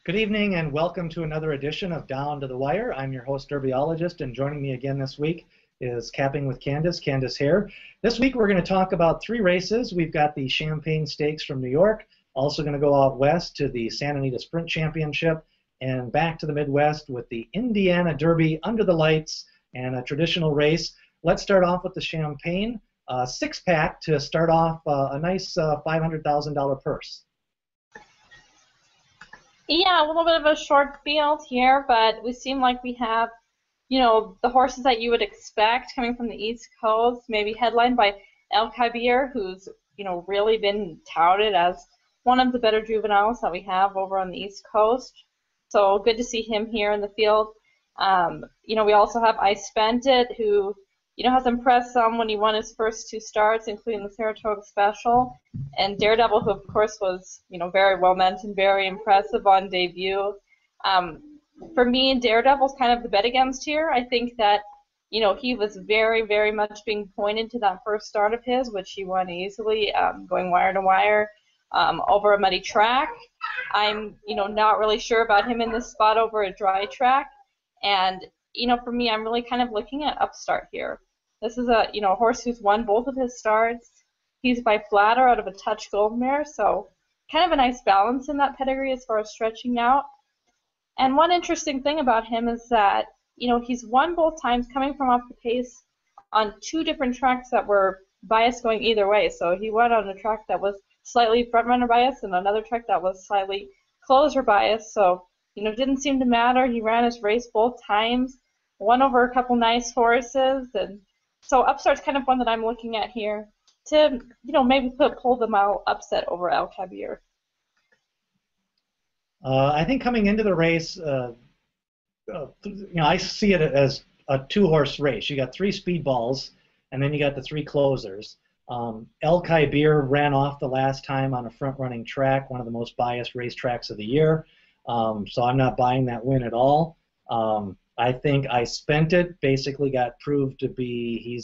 Good evening and welcome to another edition of Down to the Wire. I'm your host, derbyologist, and joining me again this week is Capping with Candice, Candice here. This week we're going to talk about three races. We've got the Champaign Stakes from New York, also going to go out west to the Santa Anita Sprint Championship, and back to the Midwest with the Indiana Derby under the lights and a traditional race. Let's start off with the Champaign, six-pack to start off a nice $500,000 purse. Yeah, a little bit of a short field here, but we seem like we have, the horses that you would expect coming from the East Coast, maybe headlined by El Kabir, who's, really been touted as one of the better juveniles that we have over on the East Coast. So good to see him here in the field. We also have I Spent It, who, has impressed some when he won his first two starts, including the Saratoga Special. And Daredevil, who of course was, very well meant and very impressive on debut. For me, Daredevil's kind of the bet against here. I think that, he was very, very much being pointed to that first start of his, which he won easily, going wire to wire over a muddy track. I'm, not really sure about him in this spot over a dry track. And, for me, I'm really kind of looking at Upstart here. This is a, horse who's won both of his starts. He's by flatter out of a Touch Gold mare, so kind of a nice balance in that pedigree as far as stretching out. And one interesting thing about him is that, he's won both times coming from off the pace on two different tracks that were biased going either way. So he won on a track that was slightly front runner bias and another track that was slightly closer bias. So, didn't seem to matter. He ran his race both times, won over a couple nice horses, and so Upstart's kind of one that I'm looking at here to, maybe pull the mile upset over El Kabir. I think coming into the race, I see it as a two-horse race. You got three speedballs, and then you got the three closers. El Kabir ran off the last time on a front-running track, one of the most biased racetracks of the year. So I'm not buying that win at all. I think I Spent It basically got proved to be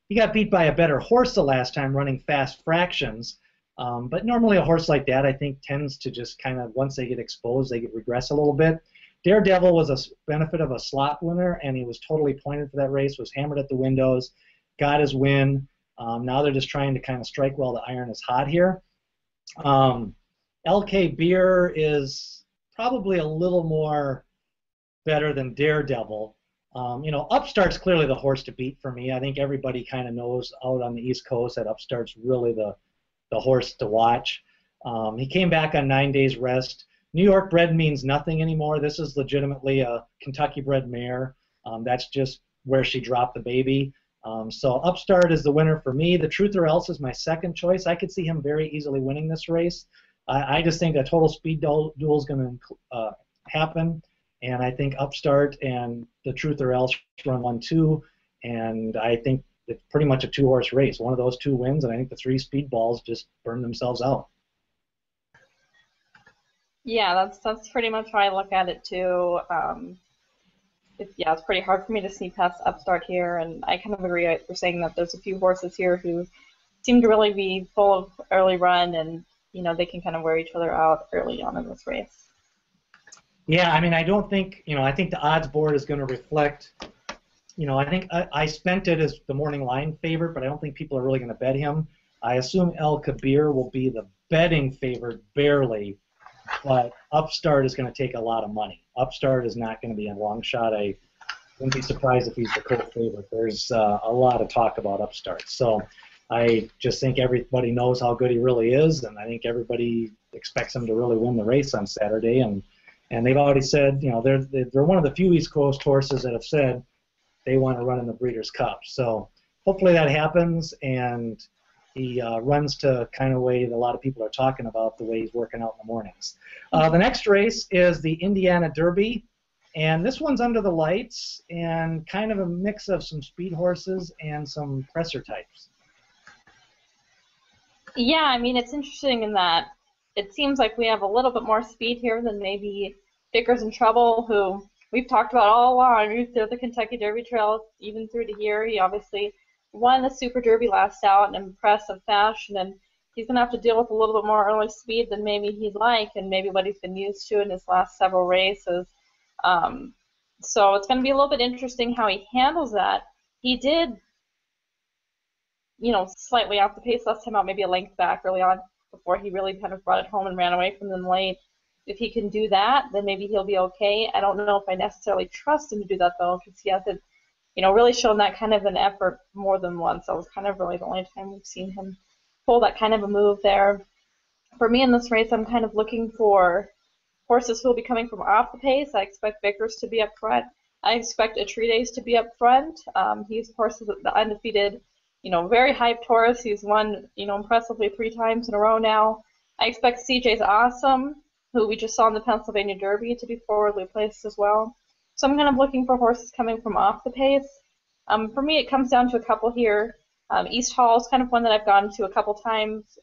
he got beat by a better horse the last time running fast fractions. But normally a horse like that I think tends to just kind of, once they get exposed, they regress a little bit. Daredevil was a benefit of a slot winner, and he was totally pointed for that race, was hammered at the windows, got his win. Now they're just trying to kind of strike while the iron is hot here. El Kabir is probably a little more better than Daredevil. Upstart's clearly the horse to beat for me. I think everybody kind of knows out on the East Coast that Upstart's really the horse to watch. He came back on 9 days rest. New York bred means nothing anymore. This is legitimately a Kentucky bred mare. That's just where she dropped the baby. So Upstart is the winner for me. The Truth or Else is my second choice. I could see him very easily winning this race. I just think a total speed duel is going to happen. And I think Upstart and the Truth or Else run 1-2, and I think it's pretty much a two-horse race. One of those two wins, and I think the three speedballs just burn themselves out. Yeah, that's pretty much how I look at it too. It's pretty hard for me to see past Upstart here, and I kind of agree with saying that there's a few horses here who seem to really be full of early run, and they can kind of wear each other out early on in this race. Yeah, I mean, I don't think, I think the odds board is going to reflect, I think I Spent It as the morning line favorite, but I don't think people are really going to bet him. I assume El Kabir will be the betting favorite, barely, but Upstart is going to take a lot of money. Upstart is not going to be a long shot. I wouldn't be surprised if he's the co-favorite. There's a lot of talk about Upstart. So I just think everybody knows how good he really is, and I think everybody expects him to really win the race on Saturday, and they've already said, they're one of the few East Coast horses that have said they want to run in the Breeders' Cup. So hopefully that happens, and he runs to kind of the way that a lot of people are talking about, the way he's working out in the mornings. The next race is the Indiana Derby, and this one's under the lights and kind of a mix of some speed horses and some presser types. Yeah, I mean, it's interesting in that it seems like we have a little bit more speed here than maybe Vicar's in Trouble, who we've talked about all along through the Kentucky Derby Trail, even through to here. He obviously won the Super Derby last out in impressive fashion and he's going to have to deal with a little bit more early speed than maybe he'd like, and maybe what he's been used to in his last several races. So it's going to be a little bit interesting how he handles that. He did, slightly off the pace last time out, maybe a length back early on before he really kind of brought it home and ran away from them late. If he can do that, then maybe he'll be okay. I don't know if I necessarily trust him to do that, though, because he hasn't, really shown that kind of an effort more than once. That was kind of really the only time we've seen him pull that kind of a move there. For me in this race, I'm kind of looking for horses who will be coming from off the pace. I expect Vickers to be up front. I expect Atreides to be up front. He's, of course, the undefeated, very hyped horse. He's won, impressively 3 times in a row now. I expect CJ's Awesome, who we just saw in the Pennsylvania Derby, to be forwardly placed as well. So I'm kind of looking for horses coming from off the pace. For me, it comes down to a couple here. East Hall is kind of one that I've gone to a couple times.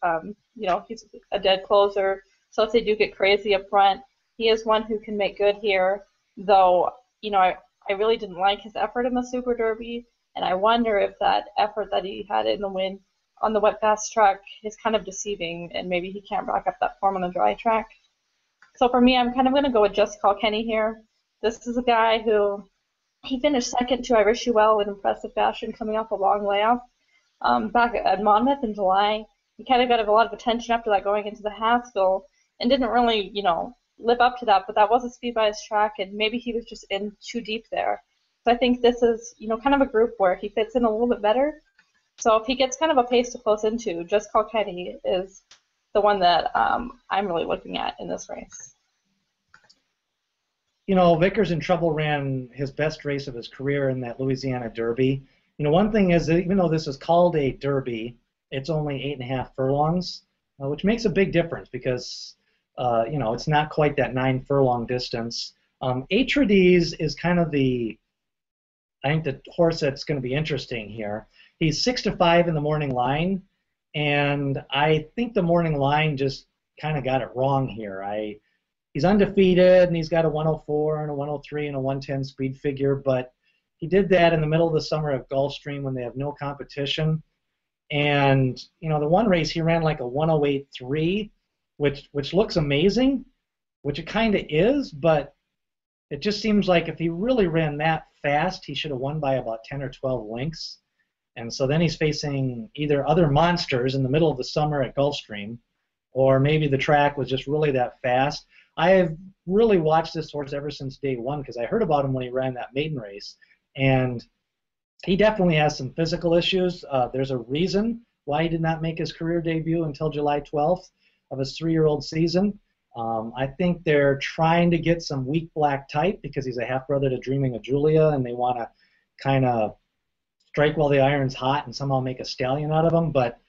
He's a dead closer, so if they do get crazy up front, he is one who can make good here. Though, I really didn't like his effort in the Super Derby, and I wonder if that effort that he had in the win on the wet fast track is kind of deceiving, and maybe he can't rack up that form on the dry track. So for me, I'm kind of going to go with Just Call Kenny here. This is a guy who, he finished second to I Wish You Well in impressive fashion coming off a long layoff back at Monmouth in July. He kind of got a lot of attention after that going into the Haskell and didn't really, live up to that, but that was a speed by his track, and maybe he was just in too deep there. So I think this is, kind of a group where he fits in a little bit better. So if he gets kind of a pace to close into, Just Call Kenny is the one that I'm really looking at in this race. Vickers in Trouble ran his best race of his career in that Louisiana Derby. One thing is that even though this is called a Derby, it's only 8.5 furlongs, which makes a big difference because, it's not quite that 9 furlong distance. Atreides is kind of the horse that's going to be interesting here. He's 6-5 in the morning line, and I think the morning line just kind of got it wrong here. He's undefeated, and he's got a 104 and a 103 and a 110 speed figure, but he did that in the middle of the summer at Gulfstream when they have no competition. And, the one race he ran like a 108.3, which looks amazing, which it kind of is, but it just seems like if he really ran that fast, he should have won by about 10 or 12 lengths. And so then he's facing either other monsters in the middle of the summer at Gulfstream, or maybe the track was just really that fast. I have really watched this horse ever since day one because I heard about him when he ran that maiden race, and he definitely has some physical issues. There's a reason why he did not make his career debut until July 12th of his 3-year-old season. I think they're trying to get some weak black type because he's a half-brother to Dreaming of Julia, and they want to kind of strike while the iron's hot and somehow make a stallion out of him. But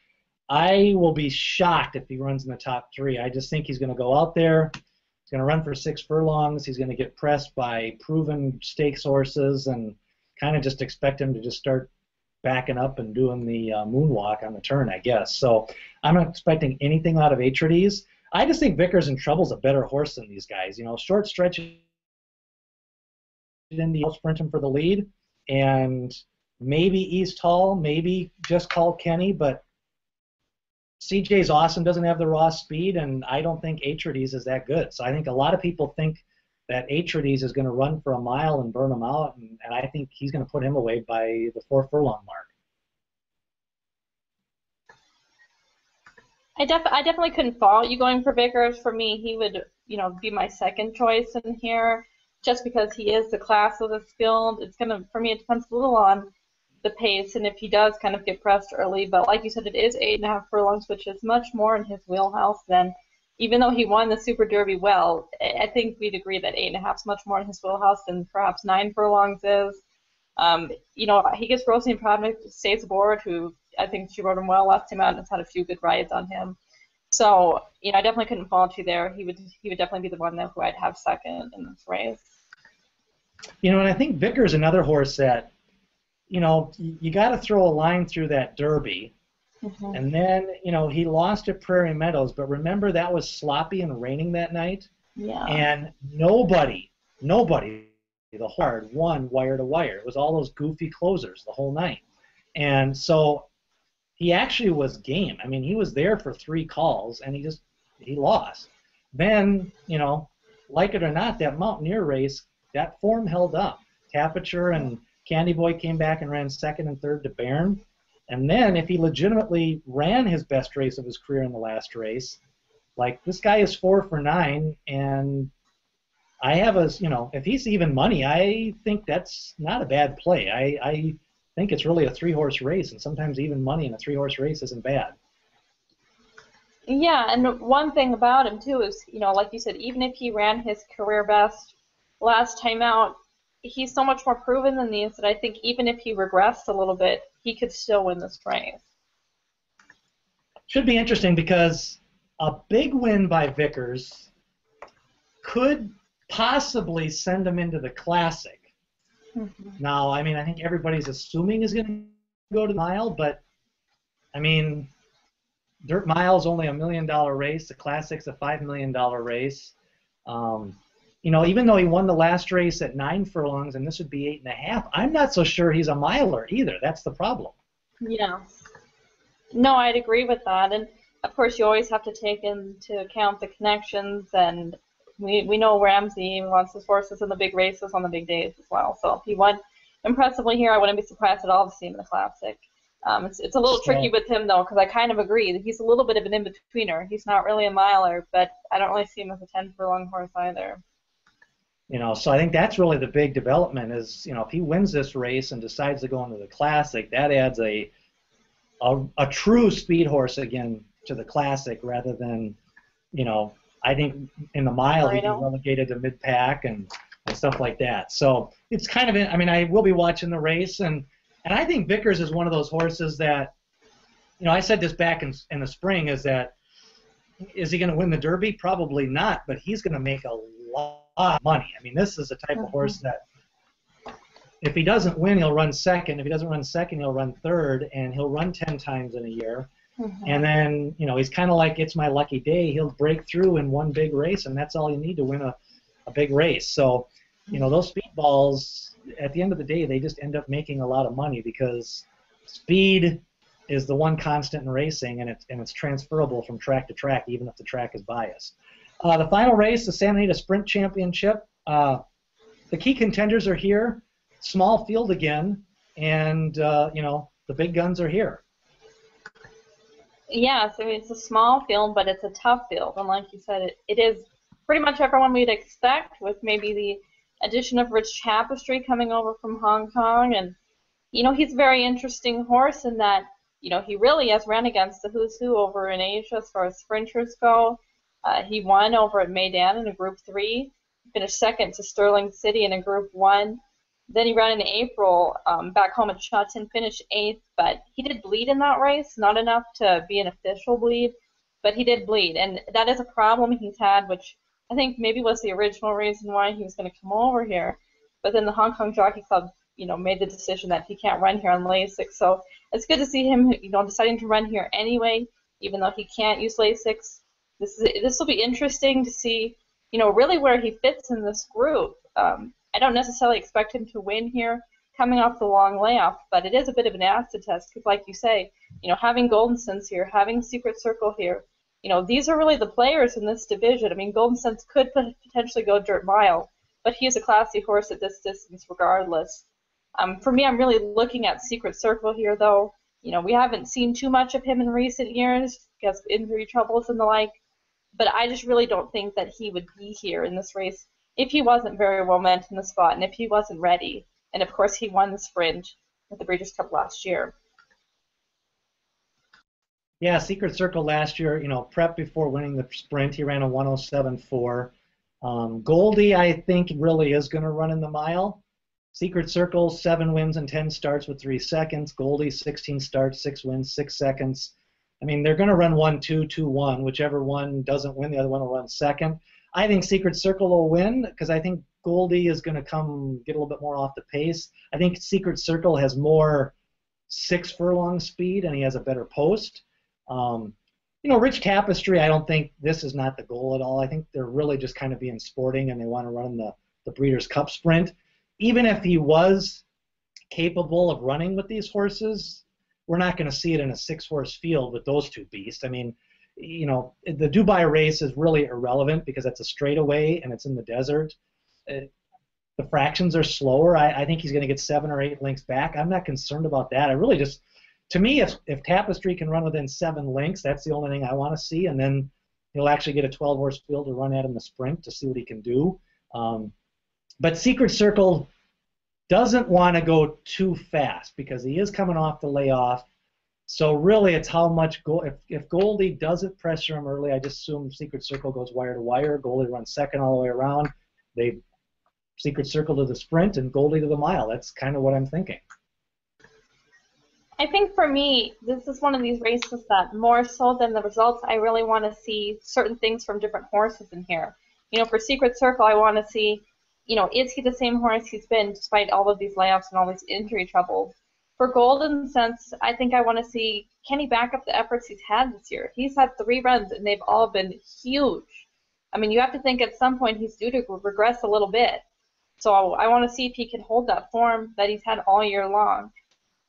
I will be shocked if he runs in the top 3. I just think he's going to go out there. He's going to run for 6 furlongs. He's going to get pressed by proven stakes horses and kind of just expect him to just start backing up and doing the moonwalk on the turn, I guess. So I'm not expecting anything out of Atreides. I just think Vickers in Trouble's a better horse than these guys. Short stretch in the sprint him for the lead, and maybe East Hall, maybe Just Call Kenny, but CJ's Awesome doesn't have the raw speed, and I don't think Atreides is that good. So I think a lot of people think that Atreides is going to run for a mile and burn him out, and I think he's going to put him away by the 4 furlong mark. I definitely couldn't fault you going for Vickers. For me, he would, be my second choice in here, just because he is the class of the skilled. For me, it depends a little on the pace and if he does kind of get pressed early. But like you said, it is 8.5 furlongs, which is much more in his wheelhouse than, even though he won the Super Derby well, I think we'd agree that 8.5 is much more in his wheelhouse than perhaps 9 furlongs is. He gets Rosie and Prodnick, stays aboard, who I think she rode him well last time out and has had a few good rides on him. So, I definitely couldn't fault you there. He would definitely be the one who I'd have second in this race. And I think Vickers another horse that, you got to throw a line through that Derby. Mm-hmm. And then, he lost at Prairie Meadows, but remember that was sloppy and raining that night? Yeah. And nobody, the hard won wire to wire. It was all those goofy closers the whole night. And so he actually was game. I mean, he was there for 3 calls, and he lost. Then, like it or not, that Mountaineer race, that form held up. Tapiture and Candy Boy came back and ran second and third to Bairn. And then if he legitimately ran his best race of his career in the last race, like this guy is 4 for 9, and I have if he's even money, I think that's not a bad play. I think it's really a 3-horse race, and sometimes even money in a 3-horse race isn't bad. Yeah, and one thing about him too is, like you said, even if he ran his career best last time out, he's so much more proven than these that I think even if he regressed a little bit, he could still win this race. Should be interesting because a big win by Vickers could possibly send him into the Classic. Mm-hmm. Now, I mean, I think everybody's assuming he's going to go to the mile, but I mean, Dirt Mile is only $1 million race. The Classic's a $5 million race. Even though he won the last race at 9 furlongs, and this would be 8.5, I'm not so sure he's a miler either. That's the problem. Yeah. No, I'd agree with that. And, of course, you always have to take into account the connections, and we know Ramsey wants his horses in the big races on the big days as well. So if he won impressively here, I wouldn't be surprised at all to see him in the Classic. It's a little tricky with him, though, because I kind of agree that he's a little bit of an in-betweener. He's not really a miler, but I don't really see him as a 10-furlong horse either. So I think that's really the big development is, if he wins this race and decides to go into the Classic, that adds a true speed horse again to the Classic rather than, I think in the mile he'd be relegated to mid-pack and stuff like that. So it's kind of, I will be watching the race, and I think Vickers is one of those horses that, I said this back in the spring, is he going to win the Derby? Probably not, but he's going to make a lot of money. I mean, this is the type of horse that if he doesn't win, he'll run second. If he doesn't run second, he'll run third, and he'll run 10 times in a year. Mm-hmm. And then, he's kind of like It's My Lucky Day. He'll break through in one big race, and that's all you need to win a big race. So, those speedballs, at the end of the day, they just end up making a lot of money because speed is the one constant in racing, and it's transferable from track to track, even if the track is biased. The final race, the Santa Anita Sprint Championship. The key contenders are here. Small field again, and the big guns are here. Yeah, so it's a small field, but it's a tough field, and like you said, it is pretty much everyone we'd expect, with maybe the addition of Rich Tapestry coming over from Hong Kong, and he's a very interesting horse in that he really has ran against the who's who over in Asia as far as sprinters go. He won over at Meydan in a Group 3, finished second to Sterling City in a Group 1. Then he ran in April back home at Shotton, finished 8th, but he did bleed in that race, not enough to be an official bleed, but he did bleed, and that is a problem he's had, which I think maybe was the original reason why he was going to come over here. But then the Hong Kong Jockey Club, made the decision that he can't run here on LASIK. So it's good to see him, deciding to run here anyway, even though he can't use LASIK. This will be interesting to see, really where he fits in this group. I don't necessarily expect him to win here coming off the long layoff, but it is a bit of an acid test because, like you say, having Golden Sense here, having Secret Circle here, these are really the players in this division. I mean, Golden Sense could potentially go Dirt Mile, but he is a classy horse at this distance regardless. For me, I'm really looking at Secret Circle here, though. We haven't seen too much of him in recent years because of injury troubles and the like, but I just really don't think that he would be here in this race if he wasn't very well meant in the spot and if he wasn't ready. And, of course, he won the sprint at the Breeders' Cup last year. Yeah, Secret Circle last year, prep before winning the sprint, he ran a 107.4. Goldie, I think, really is going to run in the mile. Secret Circle, 7 wins and 10 starts with 3 seconds. Goldie, 16 starts, 6 wins, 6 seconds. I mean, they're going to run 1-2, 2-1. Whichever one doesn't win, the other one will run second. I think Secret Circle will win because I think Goldie is going to come get a little bit more off the pace. I think Secret Circle has more 6-furlong speed and he has a better post. Rich Tapestry, I don't think this is not the goal at all. I think they're really just kind of being sporting and they want to run the Breeders' Cup Sprint. Even if he was capable of running with these horses, we're not going to see it in a 6-horse field with those two beasts. I mean, you know, the Dubai race is really irrelevant because it's a straightaway and it's in the desert. The fractions are slower. I think he's going to get 7 or 8 lengths back. I'm not concerned about that. I really just, to me, if Tapestry can run within 7 lengths, that's the only thing I want to see. And then he'll actually get a 12-horse field to run at in the sprint to see what he can do. But Secret Circle doesn't want to go too fast because he is coming off the layoff. So really, it's how much if Goldie doesn't pressure him early, I just assume Secret Circle goes wire to wire. Goldie runs second all the way around. They Secret Circle to the sprint and Goldie to the mile. That's kind of what I'm thinking. I think for me, this is one of these races that more so than the results, I really want to see certain things from different horses in here. You know, for Secret Circle, I want to see, you know, is he the same horse he's been despite all of these layoffs and all these injury troubles? For Golden Sense, I think I want to see, can he back up the efforts he's had this year? He's had 3 runs, and they've all been huge. I mean, you have to think at some point he's due to regress a little bit. So I want to see if he can hold that form that he's had all year long.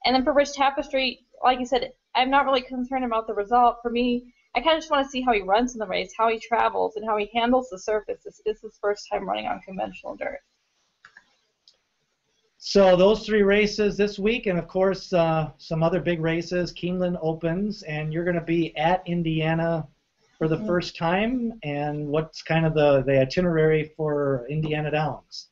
And then for Rich Tapestry, like you said, I'm not really concerned about the result. For me, I kind of just want to see how he runs in the race, how he travels, and how he handles the surface. This is his first time running on conventional dirt. So those 3 races this week, and of course some other big races. Keeneland opens, and you're going to be at Indiana for the first time. And what's kind of the itinerary for Indiana Downs?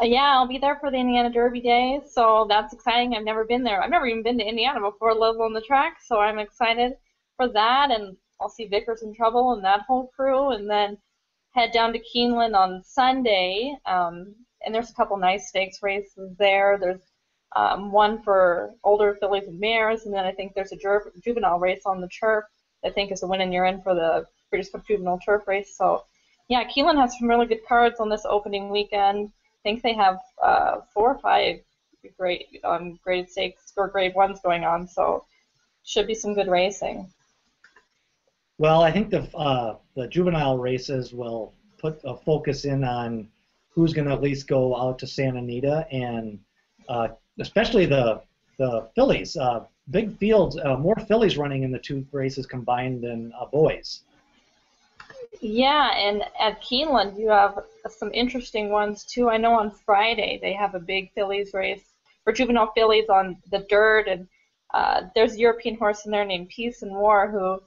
Yeah, I'll be there for the Indiana Derby days, so that's exciting. I've never been there. I've never even been to Indiana before, let alone the track, so I'm excited for that. And I'll see Vicar's in Trouble and that whole crew, and then head down to Keeneland on Sunday. And there's a couple nice stakes races there. There's one for older fillies and mares, and then I think there's a juvenile race on the turf. I think is a win and you're in for the British Cup Juvenile Turf Race. So, yeah, Keeneland has some really good cards on this opening weekend. I think they have 4 or 5 graded stakes or grade 1s going on, so should be some good racing. Well, I think the juvenile races will put a focus in on who's going to at least go out to Santa Anita, and especially the fillies. Big fields, more fillies running in the 2 races combined than boys. Yeah, and at Keeneland you have some interesting ones too. I know on Friday they have a big fillies race for juvenile fillies on the dirt, and there's a European horse in there named Peace and War who,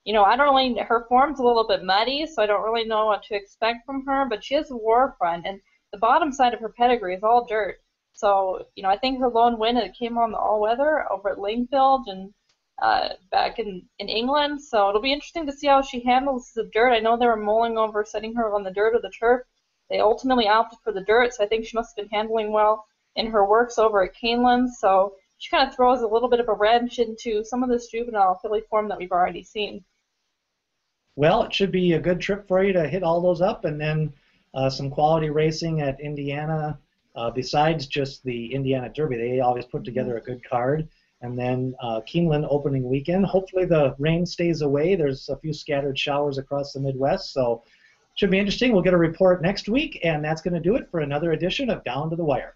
you know, her form's a little bit muddy, so I don't really know what to expect from her, but she has a war front, and the bottom side of her pedigree is all dirt. So, you know, I think her lone win, it came on the all-weather over at Lingfield and back in England, so it'll be interesting to see how she handles the dirt. I know they were mulling over setting her on the dirt or the turf. They ultimately opted for the dirt, so I think she must have been handling well in her works over at Keeneland, so she kind of throws a little bit of a wrench into some of this juvenile filly form that we've already seen. Well, it should be a good trip for you to hit all those up, and then some quality racing at Indiana. Besides just the Indiana Derby, they always put together a good card. And then Keeneland opening weekend. Hopefully the rain stays away. There's a few scattered showers across the Midwest, so it should be interesting. We'll get a report next week, and that's going to do it for another edition of Down to the Wire.